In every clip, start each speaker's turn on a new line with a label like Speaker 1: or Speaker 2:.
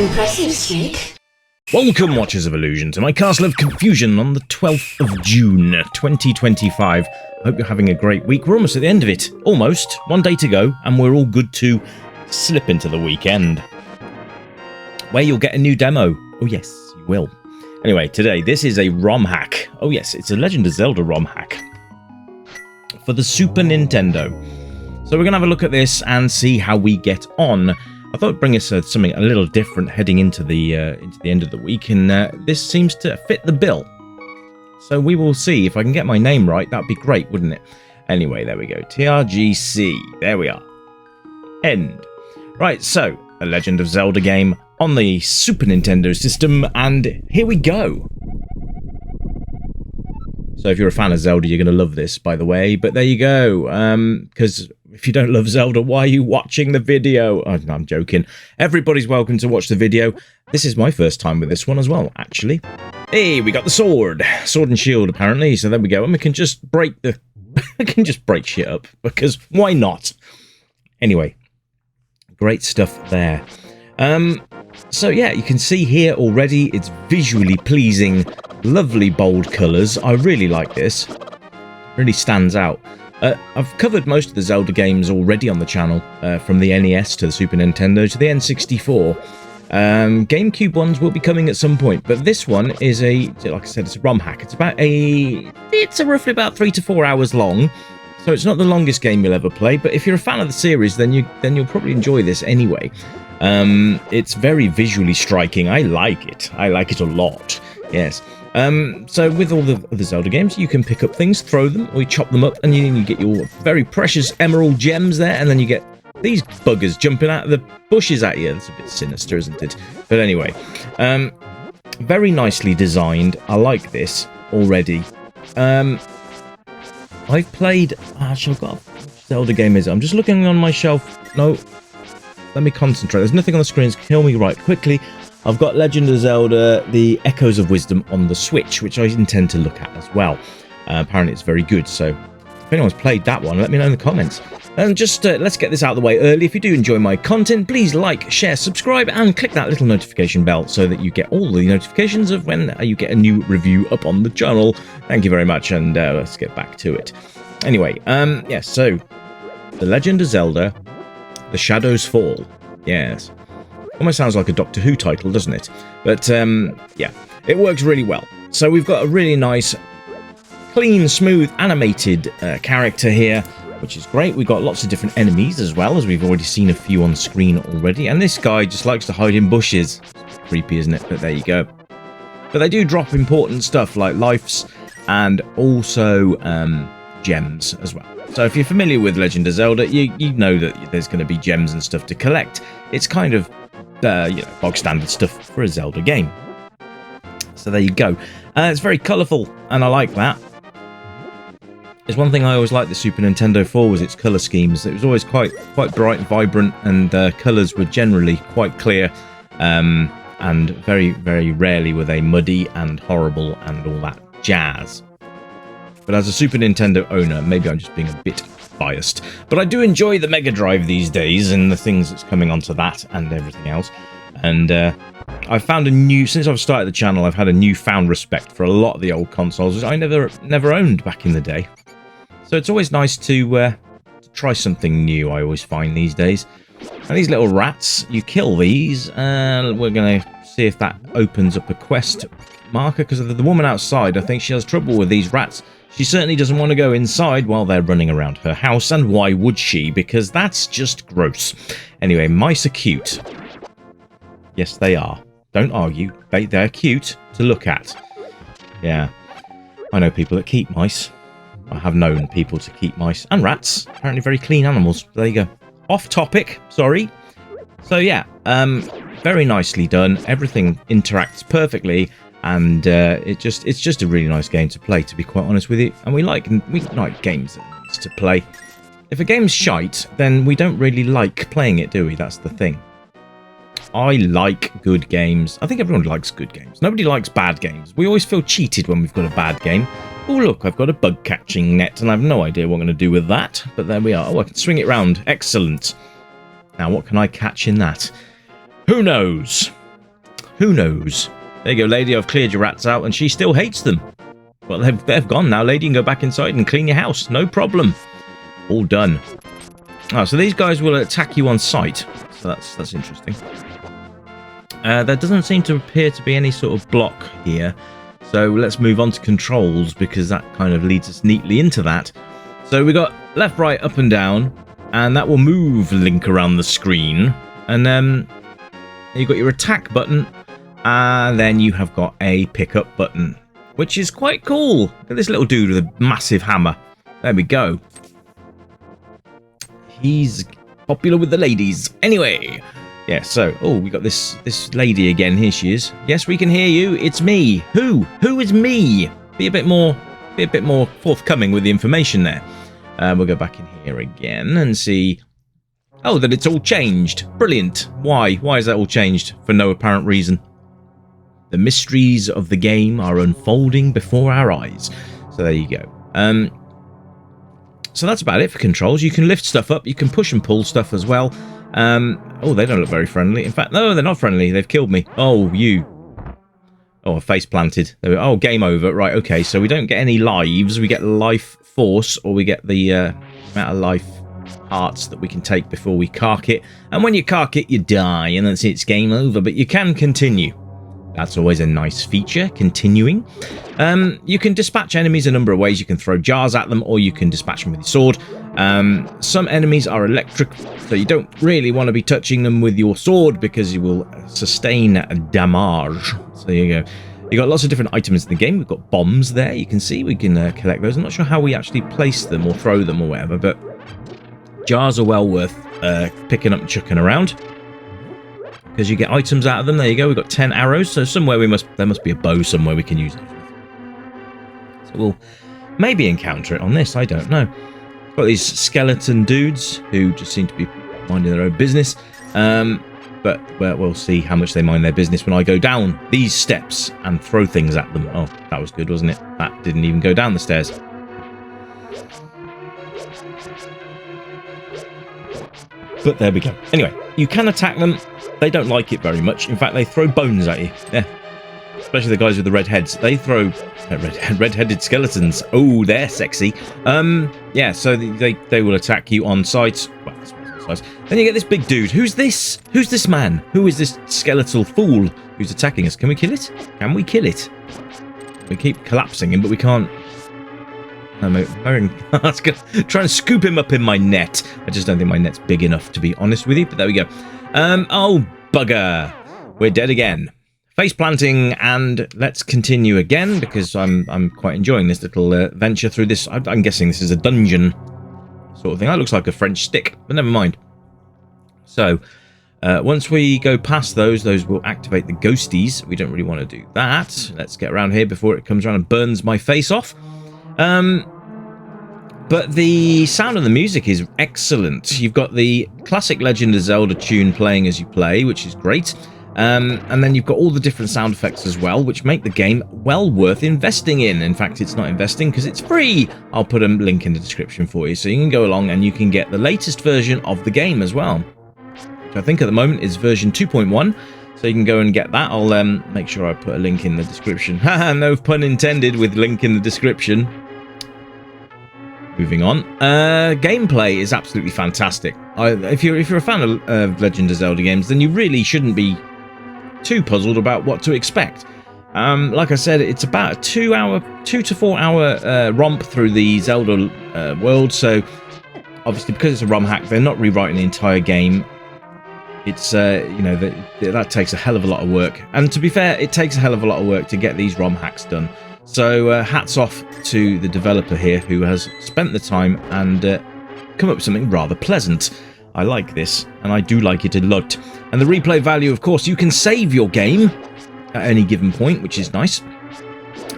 Speaker 1: Impressive, Snake.
Speaker 2: Welcome, Watchers of Illusion, to my Castle of Confusion on the 12th of June, 2025. I hope you're having a great week. We're almost at the end of it. Almost. One day to go, and we're all good to slip into the weekend, where you'll get a new demo. Oh, yes, you will. Anyway, today, this is a ROM hack. Oh, yes, it's a Legend of Zelda ROM hack for the Super Nintendo. So we're going to have a look at this and see how we get on. I thought it'd bring us something a little different heading into the end of the week, and this seems to fit the bill. So we will see. If I can get my name right, that'd be great, wouldn't it? Anyway, there we go. TRGC. There we are. End. Right, so, a Legend of Zelda game on the Super Nintendo system, and here we go. So if you're a fan of Zelda, you're going to love this, by the way. But there you go. Because if you don't love Zelda, why are you watching the video? Oh, no, I'm joking. Everybody's welcome to watch the video. This is my first time with this one as well, actually. Hey, we got the sword. Sword and shield, apparently. So there we go. And we can just break the... we can just break shit up. Because why not? Anyway. Great stuff there. So yeah, you can see here already, it's visually pleasing, lovely bold colours. I really like this. Really stands out. I've covered most of the Zelda games already on the channel, from the NES to the Super Nintendo to the N64. GameCube ones will be coming at some point, but this one is like I said, it's a ROM hack. It's roughly about 3 to 4 hours long. So it's not the longest game you'll ever play, but if you're a fan of the series, then you'll probably enjoy this anyway. It's very visually striking. I like it. I like it a lot. Yes. So with all the other Zelda games, you can pick up things, throw them, or you chop them up, and you get your very precious emerald gems there, and then you get these buggers jumping out of the bushes at you. That's a bit sinister, isn't it? But anyway, very nicely designed. I like this already. I've played... Actually, I've got a Zelda game, is it? I'm just looking on my shelf. No. Let me concentrate. There's nothing on the screen. Kill me right quickly. I've got Legend of Zelda, The Echoes of Wisdom on the Switch, which I intend to look at as well. Apparently it's very good, so if anyone's played that one, let me know in the comments. And just let's get this out of the way early. If you do enjoy my content, please like, share, subscribe, and click that little notification bell so that you get all the notifications of when you get a new review up on the channel. Thank you very much, and let's get back to it. Anyway, yes, so The Legend of Zelda, The Shadows Fall. Yes. Almost sounds like a Doctor Who title, doesn't it? But, yeah, it works really well. So we've got a really nice, clean, smooth, animated character here, which is great. We've got lots of different enemies as well, as we've already seen a few on screen already. And this guy just likes to hide in bushes. It's creepy, isn't it? But there you go. But they do drop important stuff like lives and also gems as well. So if you're familiar with Legend of Zelda, you know that there's going to be gems and stuff to collect. It's kind of bog standard stuff for a Zelda game. So there you go. It's very colourful, and I like that. It's one thing I always liked the Super Nintendo for was its colour schemes. It was always quite bright and vibrant, and colours were generally quite clear, and very, very rarely were they muddy and horrible and all that jazz. But as a Super Nintendo owner, maybe I'm just being a bit biased, but I do enjoy the Mega Drive these days and the things that's coming onto that and everything else. And I've found since I've started the channel, I've had a newfound respect for a lot of the old consoles which I never owned back in the day. So it's always nice to try something new, I always find these days. And these little rats, you kill these, and we're going to see if that opens up a quest marker, because the woman outside, I think she has trouble with these rats. She certainly doesn't want to go inside while they're running around her house, and why would she? Because that's just gross. Anyway, mice are cute. Yes, they are. Don't argue. They're cute to look at. Yeah. I know people that keep mice. I have known people to keep mice and rats. Apparently very clean animals. There you go. Off topic, sorry. So yeah, very nicely done. Everything interacts perfectly. And it's just a really nice game to play, to be quite honest with you. And we like games to play. If a game's shite, then we don't really like playing it, do we? That's the thing. I like good games. I think everyone likes good games. Nobody likes bad games. We always feel cheated when we've got a bad game. Oh, look, I've got a bug catching net, and I have no idea what I'm going to do with that. But there we are. Oh, I can swing it round. Excellent. Now, what can I catch in that? Who knows? Who knows? There you go, lady. I've cleared your rats out, and she still hates them. Well, they've gone now, lady. You can go back inside and clean your house. No problem. All done. Oh, so these guys will attack you on sight. So that's interesting. There doesn't seem to appear to be any sort of block here. So let's move on to controls, because that kind of leads us neatly into that. So we got left, right, up and down, and that will move Link around the screen. And then you've got your attack button, and then you have got a pickup button, which is quite cool. Look at this little dude with a massive hammer. There we go. He's popular with the ladies. Anyway, yeah, so, oh, we got this lady again. Here she is. Yes, we can hear you. It's me. Who? Who is me? Be a bit more forthcoming with the information there. We'll go back in here again and see. Oh, that it's all changed. Brilliant. Why? Why is that all changed? For no apparent reason. The mysteries of the game are unfolding before our eyes. So there you go. So that's about it for controls. You can lift stuff up. You can push and pull stuff as well. Oh, they don't look very friendly. In fact, no, they're not friendly. They've killed me. Oh, you. Oh, a face planted. Oh, game over. Right, okay. So we don't get any lives. We get life force, or we get the amount of life hearts that we can take before we cark it. And when you cark it, you die, and that's it. It's game over. But you can continue. That's always a nice feature, continuing. You can dispatch enemies a number of ways. You can throw jars at them, or you can dispatch them with your sword. Some enemies are electric, so you don't really want to be touching them with your sword, because you will sustain damage. So there you go. You got lots of different items in the game. We've got bombs there, you can see. We can collect those. I'm not sure how we actually place them or throw them or whatever, but jars are well worth picking up and chucking around, because you get items out of them. There you go. We've got 10 arrows, so somewhere there must be a bow somewhere we can use it. So we'll maybe encounter it on this. I don't know. Got these skeleton dudes who just seem to be minding their own business. But we'll see how much they mind their business when I go down these steps and throw things at them. Oh, that was good, wasn't it? That didn't even go down the stairs. But there we go. Anyway, you can attack them. They don't like it very much. In fact, they throw bones at you. Yeah. Especially the guys with the red heads. They throw red-headed skeletons. Oh, they're sexy. Yeah, so they will attack you on sight. Well, I suppose on sight. Then you get this big dude. Who's this? Who's this man? Who is this skeletal fool who's attacking us? Can we kill it? Can we kill it? We keep collapsing him, but we can't. I'm trying to scoop him up in my net. I just don't think my net's big enough, to be honest with you. But there we go. Oh, bugger. We're dead again. Face planting, and let's continue again, because I'm quite enjoying this little venture through this. I'm guessing this is a dungeon sort of thing. That looks like a French stick, but never mind. So, once we go past those will activate the ghosties. We don't really want to do that. Let's get around here before it comes around and burns my face off. But the sound of the music is excellent. You've got the classic Legend of Zelda tune playing as you play, which is great. And then you've got all the different sound effects as well, which make the game well worth investing in. In fact, it's not investing because it's free. I'll put a link in the description for you, so you can go along and you can get the latest version of the game as well, which I think at the moment is version 2.1. So you can go and get that. I'll make sure I put a link in the description. Haha, no pun intended with link in the description. Moving on. Gameplay is absolutely fantastic. If you're a fan of Legend of Zelda games, then you really shouldn't be too puzzled about what to expect. Like I said, it's about a 2 to 4 hour romp through the Zelda world. So obviously, because it's a ROM hack, they're not rewriting the entire game. It's that takes a hell of a lot of work, and to be fair, it takes a hell of a lot of work to get these ROM hacks done. So hats off to the developer here, who has spent the time and come up with something rather pleasant. I like this, and I do like it a lot. And the replay value, of course, you can save your game at any given point, which is nice.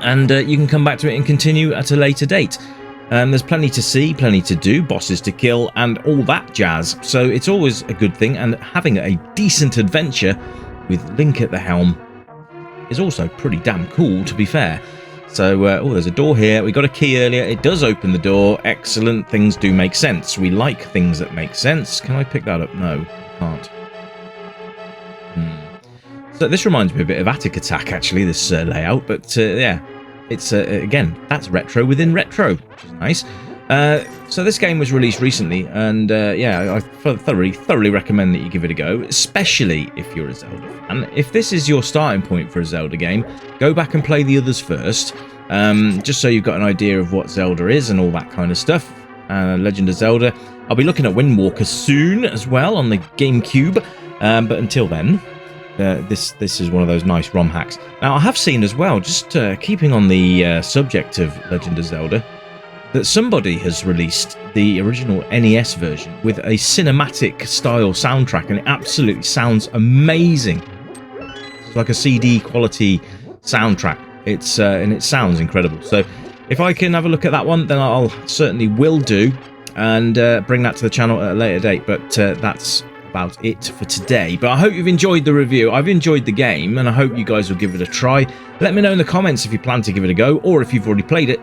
Speaker 2: And you can come back to it and continue at a later date. There's plenty to see, plenty to do, bosses to kill, and all that jazz. So it's always a good thing, and having a decent adventure with Link at the helm is also pretty damn cool, to be fair. So, oh, there's a door here. We got a key earlier. It does open the door. Excellent. Things do make sense. We like things that make sense. Can I pick that up? No, I can't. So this reminds me a bit of Attic Attack, actually, this layout. But yeah, it's again, that's retro within retro, which is nice. So this game was released recently, and yeah, I thoroughly recommend that you give it a go, especially if you're a Zelda fan. If this is your starting point for a Zelda game, go back and play the others first, just so you've got an idea of what Zelda is and all that kind of stuff. Legend of Zelda. I'll be looking at Wind Waker soon as well on the GameCube, but until then, this is one of those nice ROM hacks. Now, I have seen as well, just keeping on the subject of Legend of Zelda, that somebody has released the original NES version with a cinematic style soundtrack, and it absolutely sounds amazing. It's like a CD quality soundtrack. It's and it sounds incredible. So if I can have a look at that one, then I'll certainly will do, and bring that to the channel at a later date. But that's about it for today. But I hope you've enjoyed the review. I've enjoyed the game, and I hope you guys will give it a try. Let me know in the comments if you plan to give it a go, or if you've already played it.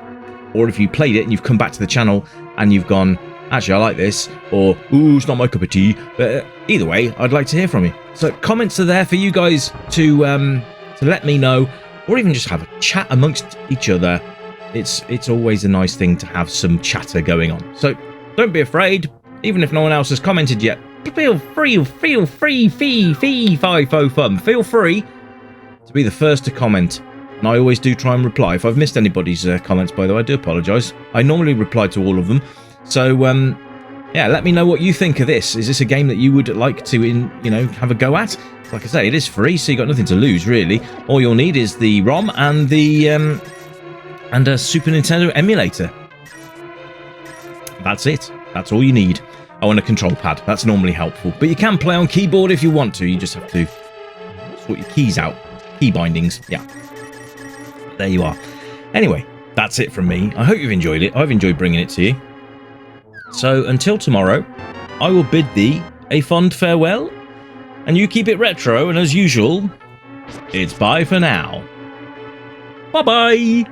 Speaker 2: Or if you played it and you've come back to the channel and you've gone, actually, I like this, or, ooh, it's not my cup of tea. But either way, I'd like to hear from you. So comments are there for you guys to let me know, or even just have a chat amongst each other. It's always a nice thing to have some chatter going on. So don't be afraid, even if no one else has commented yet. Feel free to be the first to comment. And I always do try and reply. If I've missed anybody's comments, by the way, I do apologise. I normally reply to all of them. So, yeah, let me know what you think of this. Is this a game that you would like to, have a go at? Like I say, it is free, so you've got nothing to lose, really. All you'll need is the ROM and the and a Super Nintendo emulator. That's it. That's all you need. Oh, and a control pad. That's normally helpful. But you can play on keyboard if you want to. You just have to sort your keys out. Key bindings. Yeah. There you are. Anyway, that's it from me. I hope you've enjoyed it. I've enjoyed bringing it to you. So until tomorrow, I will bid thee a fond farewell, and you keep it retro, and as usual, it's bye for now. Bye-bye!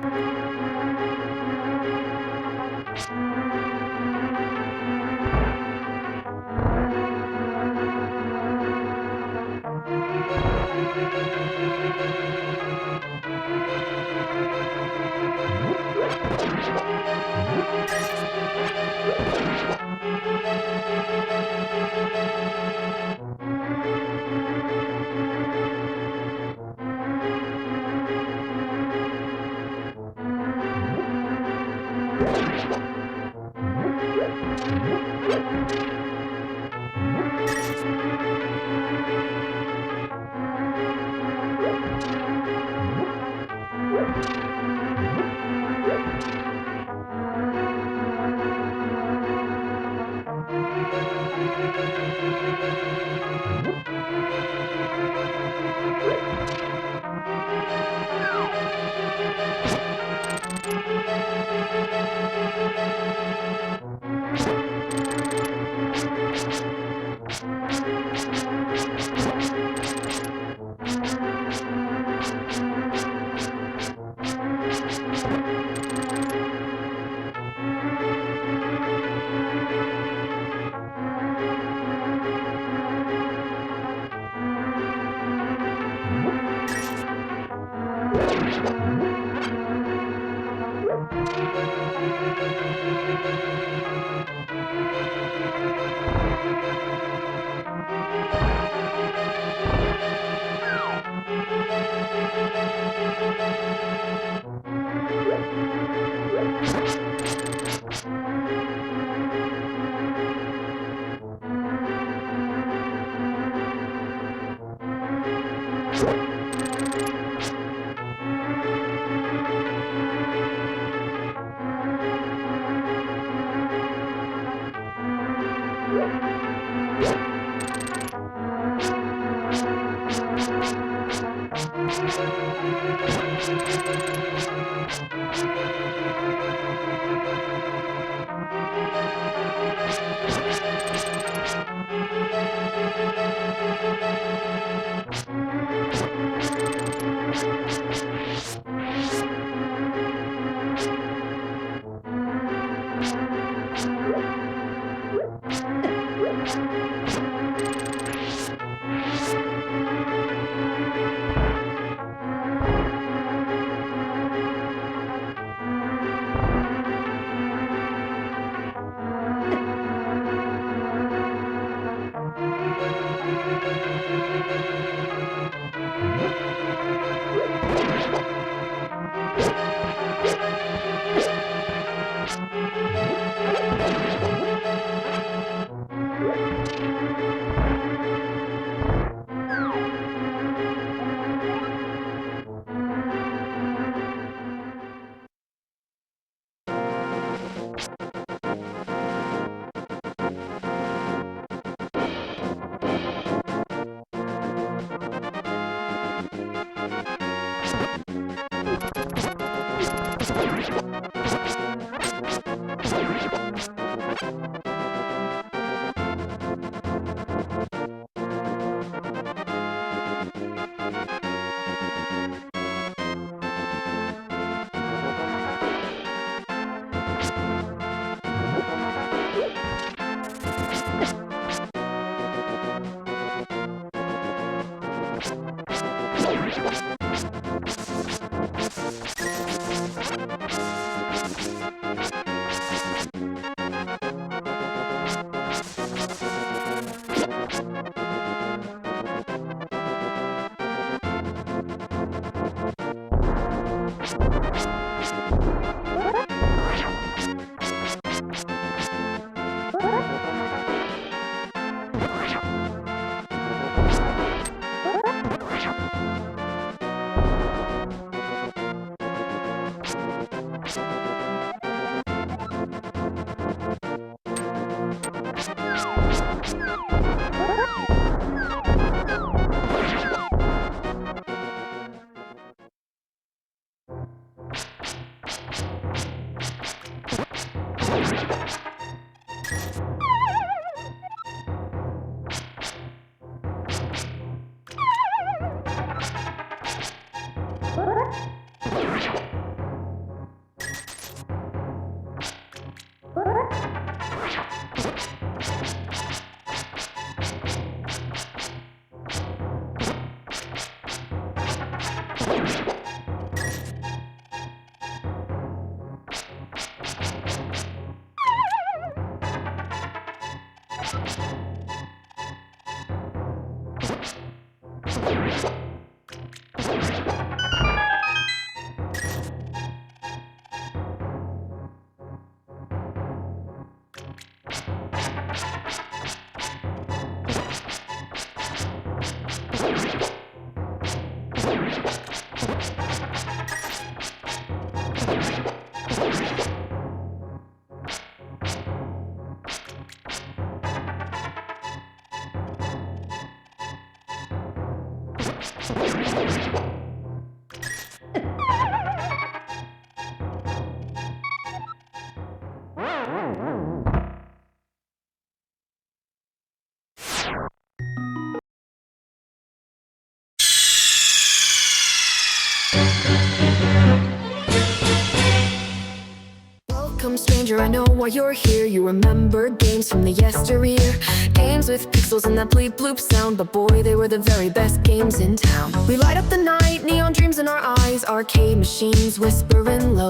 Speaker 1: Welcome, stranger, I know why you're here. You remember games from the yesteryear, games with pixels and that bleep bloop sound, but boy, they were the very best games in town. We light up the night, neon dreams in our eyes, arcade machines whispering low,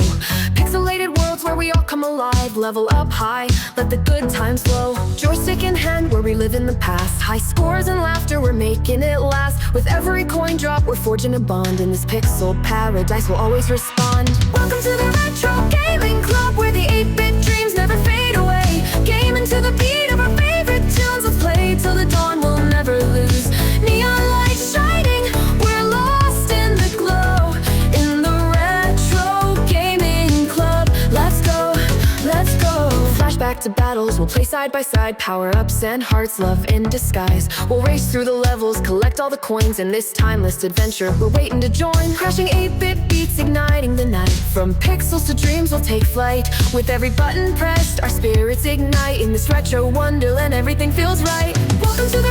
Speaker 1: pixelated worlds where we all come alive, level up high, let the good times flow. Joystick in hand, we're reliving the past, high scores and laughter, we're making it last. With every coin drop, we're forging a bond, in this pixel paradise, we'll always respond. Welcome to the Retro Gaming Club, where the 8-bit dreams never fade away. Gaming to the beat of our favorite tunes, let's play till the dawn, we'll never lose. Neon lights shining, we're lost in the glow, in the Retro Gaming Club. Let's go, let's go. Flashback to battles, we'll play side by side, power-ups and hearts, love in disguise. We'll race through the levels, collect all the coins, in this timeless adventure we're waiting to join. Crashing 8-bit beats, igniting the night, from pixels to dreams we'll take flight. With every button pressed, our spirits ignite, in this retro wonderland everything feels right. Welcome to the